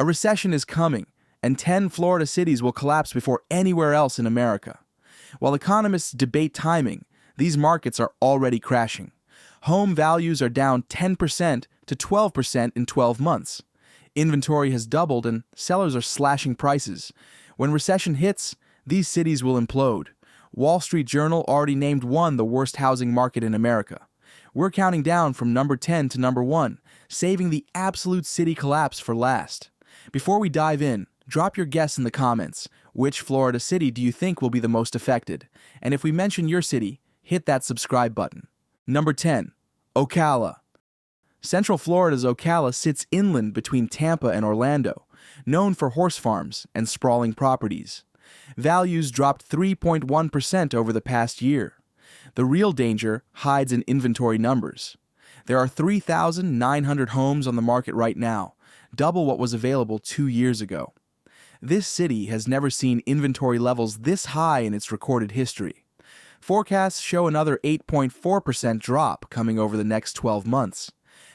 A recession is coming, and 10 Florida cities will collapse before anywhere else in America. While economists debate timing, these markets are already crashing. Home values are down 10% to 12% in 12 months. Inventory has doubled and sellers are slashing prices. When recession hits, these cities will implode. Wall Street Journal already named one the worst housing market in America. We're counting down from number 10 to number 1, saving the absolute city collapse for last. Before we dive in, drop your guess in the comments. Which Florida city do you think will be the most affected? And if we mention your city, hit that subscribe button. Number 10. Ocala. Central Florida's Ocala sits inland between Tampa and Orlando, known for horse farms and sprawling properties. Values dropped 3.1% over the past year. The real danger hides in inventory numbers. There are 3,900 homes on the market right now, double what was available 2 years ago. This city has never seen inventory levels this high in its recorded history. Forecasts show another 8.4% drop coming over the next 12 months.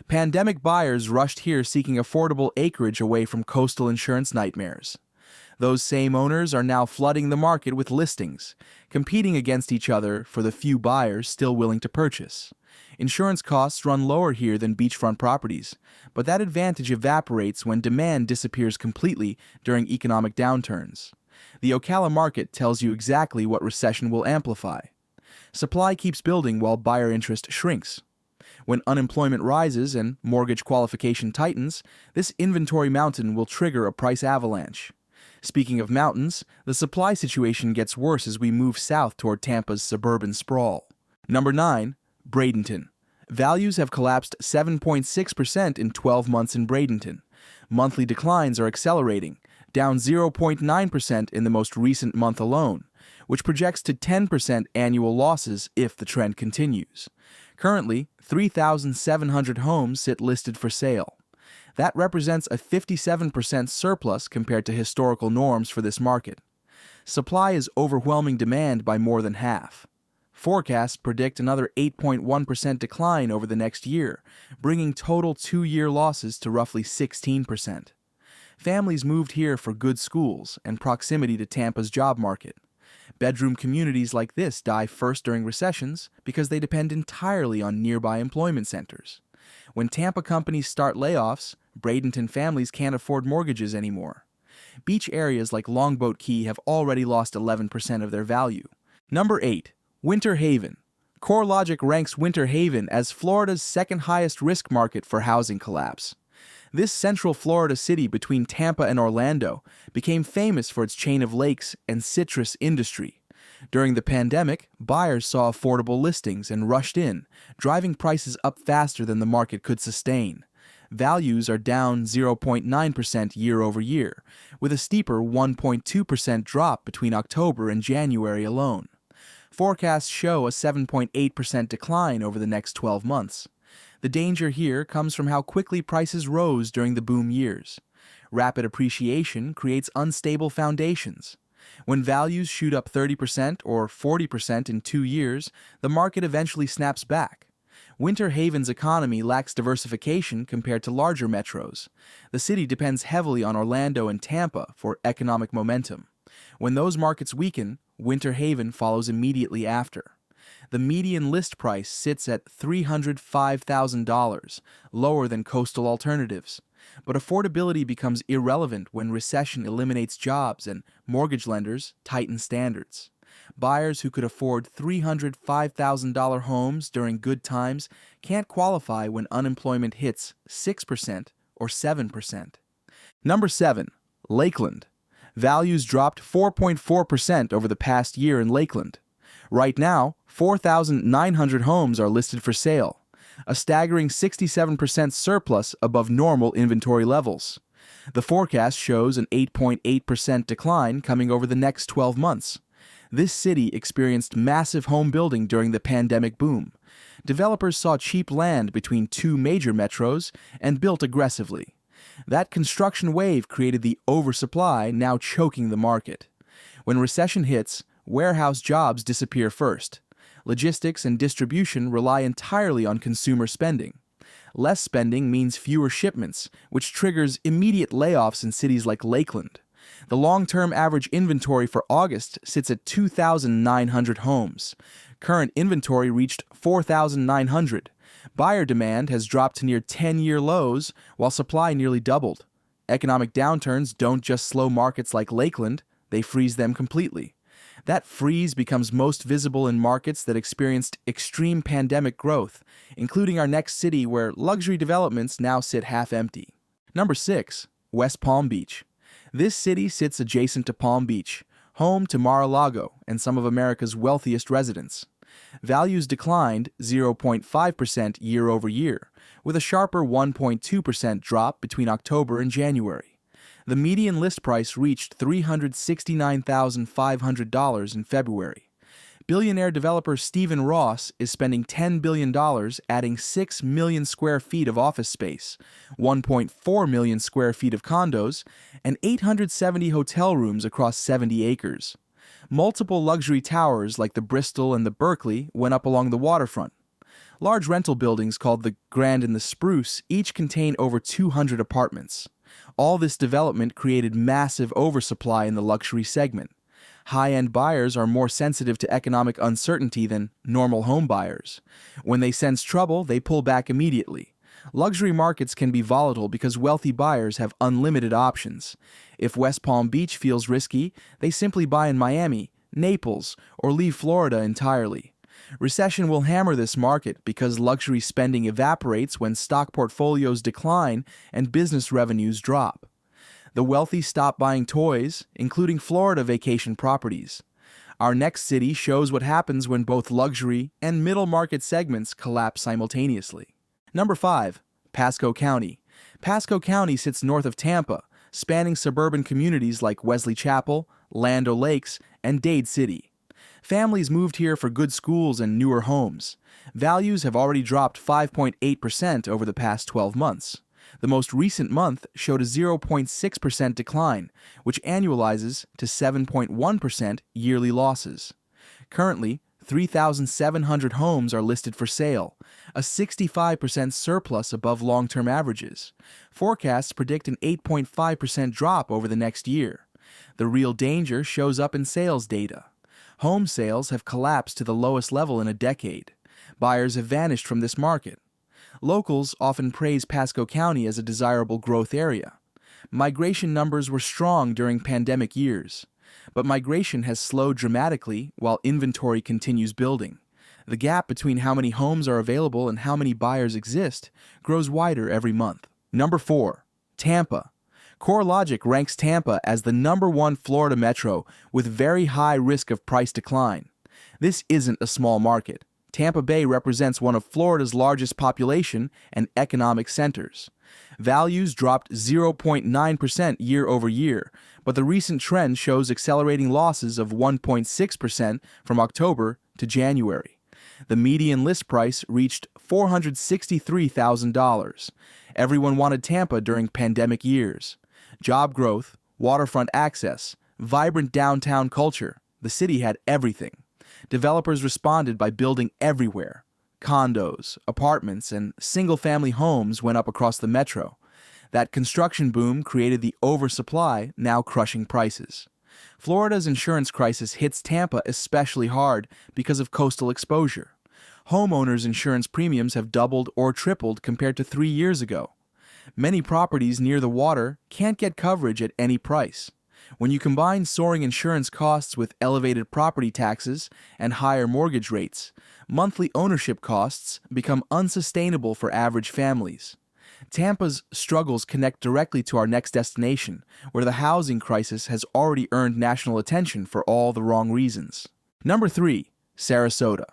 Pandemic buyers rushed here seeking affordable acreage away from coastal insurance nightmares. Those same owners are now flooding the market with listings, competing against each other for the few buyers still willing to purchase. Insurance costs run lower here than beachfront properties, but that advantage evaporates when demand disappears completely during economic downturns. The Ocala market tells you exactly what recession will amplify. Supply keeps building while buyer interest shrinks. When unemployment rises and mortgage qualification tightens, this inventory mountain will trigger a price avalanche. Speaking of mountains, the supply situation gets worse as we move south toward Tampa's suburban sprawl. Number 9. Bradenton. Values have collapsed 7.6% in 12 months in Bradenton. Monthly declines are accelerating, down 0.9% in the most recent month alone, which projects to 10% annual losses if the trend continues. Currently, 3,700 homes sit listed for sale. That represents a 57% surplus compared to historical norms for this market. Supply is overwhelming demand by more than half. Forecasts predict another 8.1% decline over the next year, bringing total 2-year losses to roughly 16%. Families moved here for good schools and proximity to Tampa's job market. Bedroom communities like this die first during recessions because they depend entirely on nearby employment centers. When Tampa companies start layoffs, Bradenton families can't afford mortgages anymore. Beach areas like Longboat Key have already lost 11% of their value. Number 8. Winter Haven. CoreLogic ranks Winter Haven as Florida's second highest risk market for housing collapse. This central Florida city between Tampa and Orlando became famous for its chain of lakes and citrus industry. During the pandemic, buyers saw affordable listings and rushed in, driving prices up faster than the market could sustain. Values are down 0.9% year over year, with a steeper 1.2% drop between October and January alone. Forecasts show a 7.8% decline over the next 12 months. The danger here comes from how quickly prices rose during the boom years. Rapid appreciation creates unstable foundations. When values shoot up 30% or 40% in 2 years, the market eventually snaps back. Winter Haven's economy lacks diversification compared to larger metros. The city depends heavily on Orlando and Tampa for economic momentum. When those markets weaken, Winter Haven follows immediately after. The median list price sits at $305,000, lower than coastal alternatives. But affordability becomes irrelevant when recession eliminates jobs and mortgage lenders tighten standards. Buyers who could afford $305,000 homes during good times can't qualify when unemployment hits 6% or 7%. Number 7. Lakeland. Values dropped 4.4% over the past year in Lakeland. Right now, 4,900 homes are listed for sale, a staggering 67% surplus above normal inventory levels. The forecast shows an 8.8% decline coming over the next 12 months. This city experienced massive home building during the pandemic boom. Developers saw cheap land between 2 major metros and built aggressively. That construction wave created the oversupply now choking the market. When recession hits, warehouse jobs disappear first. Logistics and distribution rely entirely on consumer spending. Less spending means fewer shipments, which triggers immediate layoffs in cities like Lakeland. The long-term average inventory for August sits at 2,900 homes. Current inventory reached 4,900. Buyer demand has dropped to near 10-year lows, while supply nearly doubled. Economic downturns don't just slow markets like Lakeland, they freeze them completely. That freeze becomes most visible in markets that experienced extreme pandemic growth, including our next city where luxury developments now sit half empty. Number 6. West Palm Beach. This city sits adjacent to Palm Beach, home to Mar-a-Lago and some of America's wealthiest residents. Values declined 0.5% year over year, with a sharper 1.2% drop between October and January. The median list price reached $369,500 in February. Billionaire developer Stephen Ross is spending $10 billion adding 6 million square feet of office space, 1.4 million square feet of condos, and 870 hotel rooms across 70 acres. Multiple luxury towers like the Bristol and the Berkeley went up along the waterfront. Large rental buildings called the Grand and the Spruce each contain over 200 apartments. All this development created massive oversupply in the luxury segment. High-end buyers are more sensitive to economic uncertainty than normal home buyers. When they sense trouble, they pull back immediately. Luxury markets can be volatile because wealthy buyers have unlimited options. If West Palm Beach feels risky, they simply buy in Miami, Naples, or leave Florida entirely. Recession will hammer this market because luxury spending evaporates when stock portfolios decline and business revenues drop. The wealthy stop buying toys, including Florida vacation properties. Our next city shows what happens when both luxury and middle market segments collapse simultaneously. Number 5. Pasco County. Pasco County sits north of Tampa, spanning suburban communities like Wesley Chapel, Land O'Lakes, and Dade City. Families moved here for good schools and newer homes. Values have already dropped 5.8% over the past 12 months. The most recent month showed a 0.6% decline, which annualizes to 7.1% yearly losses. Currently, 3,700 homes are listed for sale, a 65% surplus above long-term averages. Forecasts predict an 8.5% drop over the next year. The real danger shows up in sales data. Home sales have collapsed to the lowest level in a decade. Buyers have vanished from this market. Locals often praise Pasco County as a desirable growth area. Migration numbers were strong during pandemic years, but migration has slowed dramatically while inventory continues building. The gap between how many homes are available and how many buyers exist grows wider every month. Number 4. Tampa. CoreLogic ranks Tampa as the #1 Florida metro with very high risk of price decline. This isn't a small market. Tampa Bay represents one of Florida's largest population and economic centers. Values dropped 0.9% year over year, but the recent trend shows accelerating losses of 1.6% from October to January. The median list price reached $463,000. Everyone wanted Tampa during pandemic years. Job growth, waterfront access, vibrant downtown culture. The city had everything. Developers responded by building everywhere. Condos, apartments, and single-family homes went up across the metro. That construction boom created the oversupply, now crushing prices. Florida's insurance crisis hits Tampa especially hard because of coastal exposure. Homeowners' insurance premiums have doubled or tripled compared to 3 years ago. Many properties near the water can't get coverage at any price. When you combine soaring insurance costs with elevated property taxes and higher mortgage rates, monthly ownership costs become unsustainable for average families. Tampa's struggles connect directly to our next destination, where the housing crisis has already earned national attention for all the wrong reasons. Number 3. Sarasota.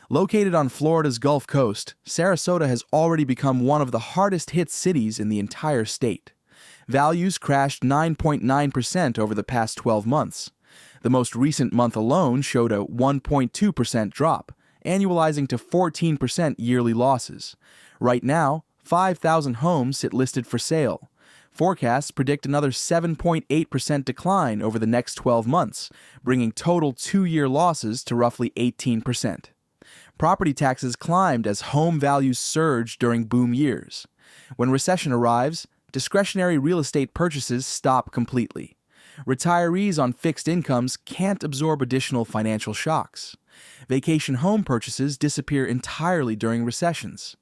Located on Florida's Gulf Coast, Sarasota has already become one of the hardest-hit cities in the entire state. Values crashed 9.9% over the past 12 months. The most recent month alone showed a 1.2% drop, annualizing to 14% yearly losses. Right now, 5,000 homes sit listed for sale. Forecasts predict another 7.8% decline over the next 12 months, bringing total 2-year losses to roughly 18%. Property taxes climbed as home values surged during boom years. When recession arrives, discretionary real estate purchases stop completely. Retirees on fixed incomes can't absorb additional financial shocks. Vacation home purchases disappear entirely during recessions.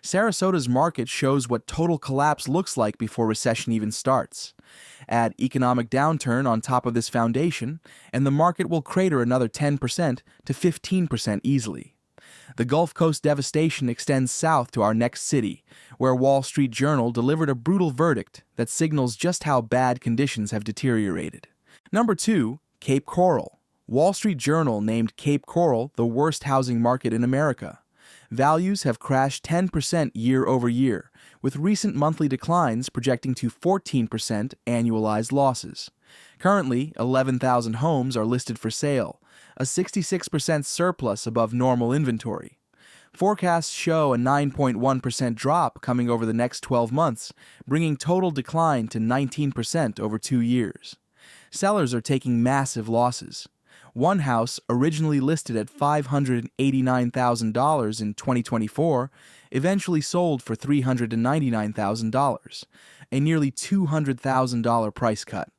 Sarasota's market shows what total collapse looks like before recession even starts. Add economic downturn on top of this foundation, and the market will crater another 10% to 15% easily. The Gulf Coast devastation extends south to our next city, where Wall Street Journal delivered a brutal verdict that signals just how bad conditions have deteriorated. Number 2, Cape Coral. Wall Street Journal named Cape Coral the worst housing market in America. Values have crashed 10% year over year, with recent monthly declines projecting to 14% annualized losses. Currently, 11,000 homes are listed for sale, a 66% surplus above normal inventory. Forecasts show a 9.1% drop coming over the next 12 months, bringing total decline to 19% over 2 years. Sellers are taking massive losses. One house, originally listed at $589,000 in 2024, eventually sold for $399,000, a nearly $200,000 price cut.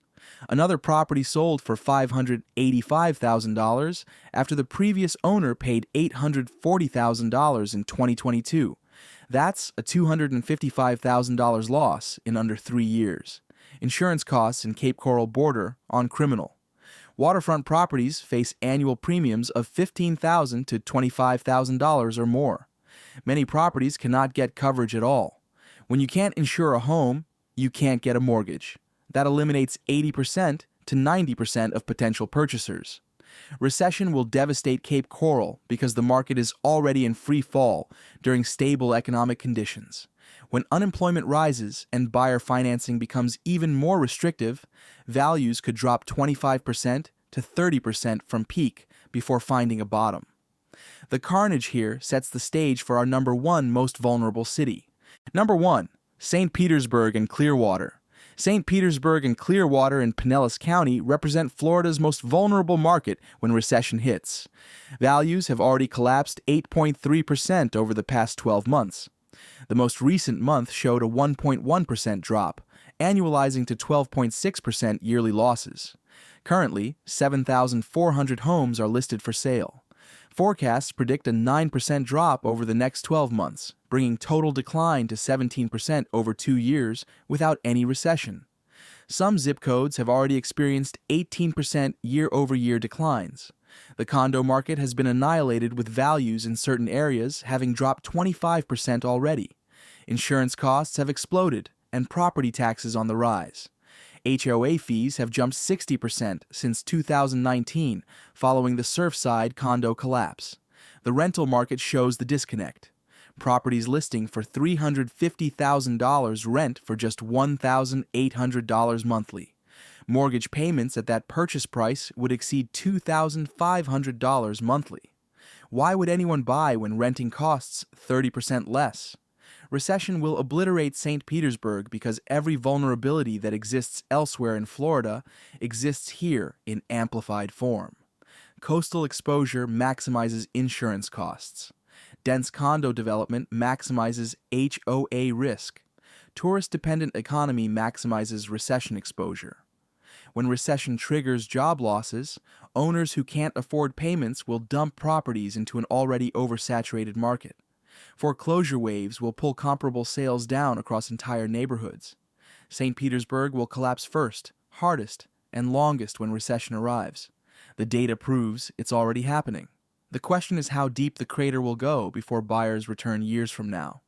Another property sold for $585,000 after the previous owner paid $840,000 in 2022. That's a $255,000 loss in under 3 years. Insurance costs in Cape Coral border on criminal. Waterfront properties face annual premiums of $15,000 to $25,000 or more. Many properties cannot get coverage at all. When you can't insure a home, you can't get a mortgage. That eliminates 80% to 90% of potential purchasers. Recession will devastate Cape Coral because the market is already in free fall during stable economic conditions. When unemployment rises and buyer financing becomes even more restrictive, values could drop 25% to 30% from peak before finding a bottom. The carnage here sets the stage for our number 1 most vulnerable city. Number 1, St. Petersburg and Clearwater. St. Petersburg and Clearwater in Pinellas County represent Florida's most vulnerable market when recession hits. Values have already collapsed 8.3% over the past 12 months. The most recent month showed a 1.1% drop, annualizing to 12.6% yearly losses. Currently, 7,400 homes are listed for sale. Forecasts predict a 9% drop over the next 12 months, bringing total decline to 17% over 2 years without any recession. Some zip codes have already experienced 18% year-over-year declines. The condo market has been annihilated, with values in certain areas having dropped 25% already. Insurance costs have exploded, and property taxes on the rise. HOA fees have jumped 60% since 2019 following the Surfside condo collapse. The rental market shows the disconnect. Properties listing for $350,000 rent for just $1,800 monthly. Mortgage payments at that purchase price would exceed $2,500 monthly. Why would anyone buy when renting costs 30% less? Recession will obliterate St. Petersburg because every vulnerability that exists elsewhere in Florida exists here in amplified form. Coastal exposure maximizes insurance costs. Dense condo development maximizes HOA risk. Tourist-dependent economy maximizes recession exposure. When recession triggers job losses, owners who can't afford payments will dump properties into an already oversaturated market. Foreclosure waves will pull comparable sales down across entire neighborhoods. St. Petersburg will collapse first, hardest, and longest when recession arrives. The data proves it's already happening. The question is how deep the crater will go before buyers return years from now.